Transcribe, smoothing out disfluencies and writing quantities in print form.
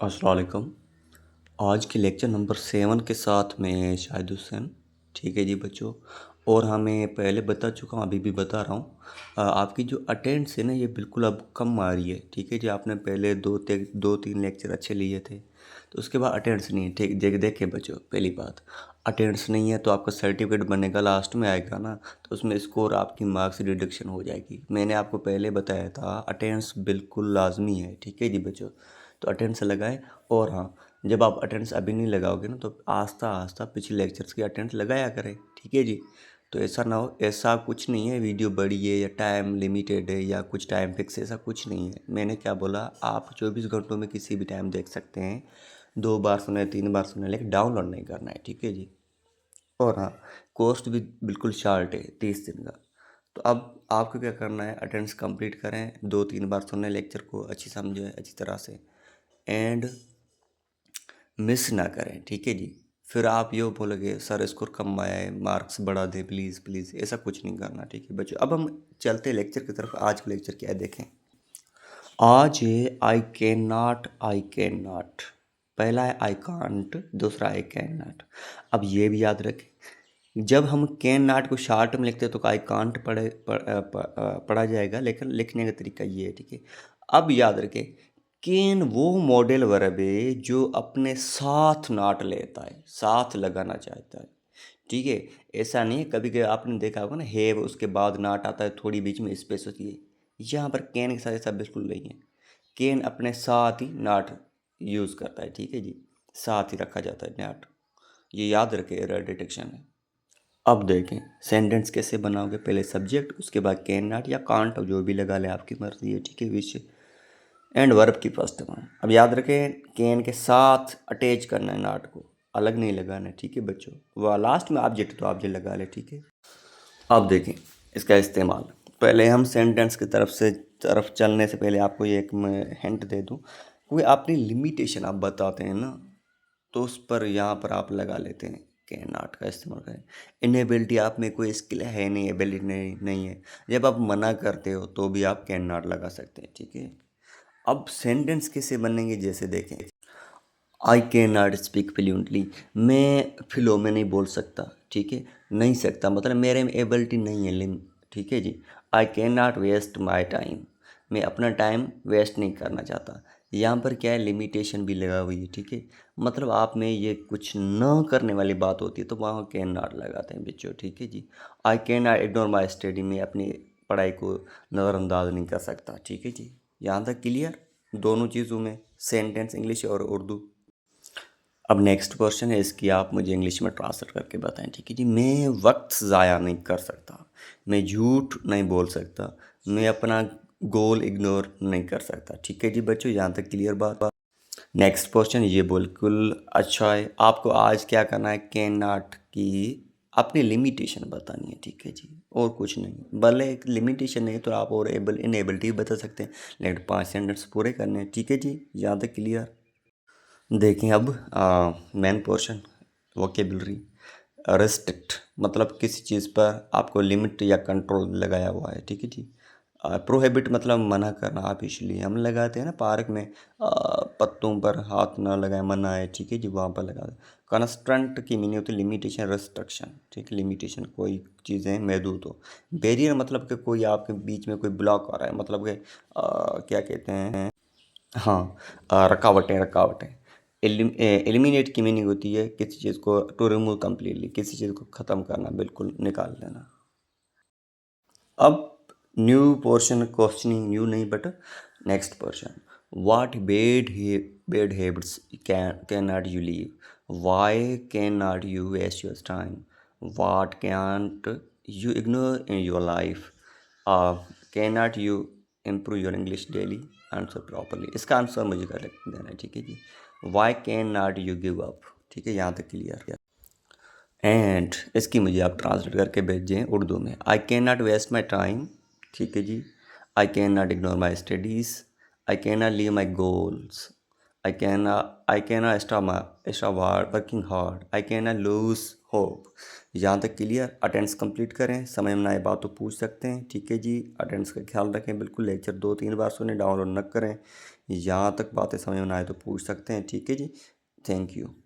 अस्सलाम वालेकुम। आज के लेक्चर नंबर 7 के साथ में शाहिद हुसैन। ठीक है जी बच्चों। और हाँ, मैं पहले बता चुका हूँ, अभी भी बता रहा हूँ। आपकी जो अटेंडेंस है ना, ये बिल्कुल अब कम आ रही है। ठीक है जी, आपने पहले दो तीन लेक्चर अच्छे लिए थे, तो उसके बाद अटेंडेंस नहीं है। ठीक देखे बच्चों, पहली बात, अटेंडेंस नहीं है तो आपका सर्टिफिकेट बनेगा, लास्ट में आएगा ना, तो उसमें स्कोर आपकी मार्क्स रिडक्शन हो जाएगी। मैंने आपको पहले बताया था अटेंडेंस बिल्कुल लाजमी है। ठीक है जी बच्चों, तो अटेंडेंस लगाएं। और हाँ, जब आप अटेंडेंस अभी नहीं लगाओगे ना, तो आस्ता आस्ता पिछले लेक्चर्स की अटेंडेंस लगाया करें। ठीक है जी। तो ऐसा ना हो, ऐसा कुछ नहीं है वीडियो बड़ी है या टाइम लिमिटेड है या कुछ टाइम फिक्स है, ऐसा कुछ नहीं है। मैंने क्या बोला, आप 24 घंटों में किसी भी टाइम देख सकते हैं। 2 बार सुने, 3 बार सुने, लेकिन डाउनलोड नहीं करना है। ठीक है जी। और हाँ, कोर्स भी बिल्कुल शार्ट है, 30 दिन का। तो अब आपको क्या करना है, अटेंडेंस कंप्लीट करें, 2-3 बार सुने लेक्चर को, अच्छी समझें अच्छी तरह से, एंड मिस ना करें। ठीक है जी। फिर आप ये बोलोगे सर स्कोर कम आया है, मार्क्स बढ़ा दें प्लीज़ प्लीज़, ऐसा कुछ नहीं करना। ठीक है बच्चों, अब हम चलते हैं लेक्चर की तरफ। आज का लेक्चर क्या है देखें। आज है I can not, I can not. पहला है आई कांट, दूसरा आई कैन नॉट। अब ये भी याद रखें, जब हम कैन नॉट को शॉर्ट में लिखते हैं तो आई कांट पढ़ा जाएगा, लेकिन लिखने का तरीका ये है। ठीक है, अब याद रखें, कैन वो मॉडल वर्ब है जो अपने साथ नॉट लेता है, साथ लगाना चाहता है। ठीक है, ऐसा नहीं है, कभी कभी आपने देखा होगा ना, हैव उसके बाद नॉट आता है, थोड़ी बीच में स्पेस होती है। यहाँ पर कैन के साथ ऐसा बिल्कुल नहीं है। कैन अपने साथ ही नॉट यूज़ करता है। ठीक है जी, साथ ही रखा जाता है नॉट। ये याद रखें, एरर डिटेक्शन है। अब देखें सेंटेंस कैसे बनाओगे, पहले सब्जेक्ट, उसके बाद कैन नॉट या कांट, जो भी लगा ले आपकी मर्जी है। ठीक है, विच एंड वर्ब की फर्स्ट वन। अब याद रखें, कैन के साथ अटैच करना है नॉट को, अलग नहीं लगाना है। ठीक है बच्चों, वह लास्ट में ऑब्जेक्ट तो ऑब्जेक्ट लगा ले। ठीक है, अब देखें इसका इस्तेमाल। पहले हम सेंटेंस की तरफ चलने से पहले आपको ये एक मैं हिंट दे दूं, कोई अपनी लिमिटेशन आप बताते हैं ना, तो उस पर यहाँ पर आप लगा लेते हैं कैन नॉट का इस्तेमाल करें। इनेबिलिटी आप में कोई स्किल है नहीं, एबिलिटी नहीं है, जब आप मना करते हो तो भी आप कैन नॉट लगा सकते हैं। ठीक है, अब सेंटेंस कैसे बनेंगे, जैसे देखें, I can not speak fluently. मैं फ्लो में नहीं बोल सकता। ठीक है, नहीं सकता मतलब मेरे में एबिलिटी नहीं है, लिम। ठीक है जी। I cannot waste my time, मैं अपना टाइम वेस्ट नहीं करना चाहता। यहाँ पर क्या है, लिमिटेशन भी लगा हुई है। ठीक है, मतलब आप में ये कुछ न करने वाली बात होती है तो वहाँ कैन नॉट लगाते हैं बच्चों। ठीक है जी। I cannot ignore my study, में अपनी पढ़ाई को नज़रअंदाज नहीं कर सकता। ठीक है जी, यहाँ तक क्लियर, दोनों चीज़ों में, सेंटेंस इंग्लिश और उर्दू। अब नेक्स्ट क्वेश्चन है, इसकी आप मुझे इंग्लिश में ट्रांसलेट करके बताएं। ठीक है जी। मैं वक्त ज़ाया नहीं कर सकता, मैं झूठ नहीं बोल सकता, मैं अपना गोल इग्नोर नहीं कर सकता। ठीक है जी बच्चों, यहाँ तक क्लियर बात। नेक्स्ट क्वेश्चन ये बिल्कुल अच्छा है। आपको आज क्या करना है, कैन नॉट की अपनी लिमिटेशन बतानी है। ठीक है जी, और कुछ नहीं। भले एक लिमिटेशन नहीं तो आप और इनेबिलिटी बता सकते हैं, लेकिन 5 सेंटेंस पूरे करने हैं। ठीक है जी, यहाँ तक क्लियर। देखें अब मेन पोर्शन, वोकेबलरी। रिस्ट्रिक्ट मतलब किसी चीज़ पर आपको लिमिट या कंट्रोल लगाया हुआ है। ठीक है जी। प्रोहिबिट मतलब मना करना, आप इसलिए हम लगाते हैं ना पार्क में, पत्तों पर हाथ ना लगाए, मना है। ठीक है जी, वहाँ पर लगा दे। कंस्ट्रेंट की मीनिंग होती है लिमिटेशन, रेस्ट्रिक्शन। ठीक है, लिमिटेशन कोई चीज़ें महदूद हो। बैरियर मतलब कि कोई आपके बीच में कोई ब्लॉक आ रहा है, मतलब कि क्या कहते हैं, हाँ, रुकावटें रुकावटें। एलिमिनेट की मीनिंग होती है किसी चीज़ को, टू रिमूव कम्प्लीटली, किसी चीज़ को ख़त्म करना, बिल्कुल निकाल देना। अब न्यू पोर्शन, क्वेश्चनिंग न्यू नहीं but next portion. What bad habits cannot you leave, why cannot you waste your time, what can't you ignore in your life, cannot you improve your English daily, answer properly. इसका answer मुझे कर देना है। ठीक है जी। Why cannot you give up. ठीक है, यहाँ तक क्लियर। एंड इसकी मुझे आप ट्रांसलेट करके भेजें उर्दू में। I cannot waste my time. ठीक है जी। I cannot ignore my studies, I cannot leave my goals, I cannot stop working hard, I cannot lose hope. यहाँ तक क्लियर। अटेंडेंस कंप्लीट करें, समझ में ना आए बात तो पूछ सकते हैं। ठीक है जी, अटेंडेंस का ख्याल रखें बिल्कुल। लेक्चर 2-3 बार सुने, डाउनलोड न करें। यहाँ तक बातें समझ में ना आए तो पूछ सकते हैं, ठीक है जी। Thank you.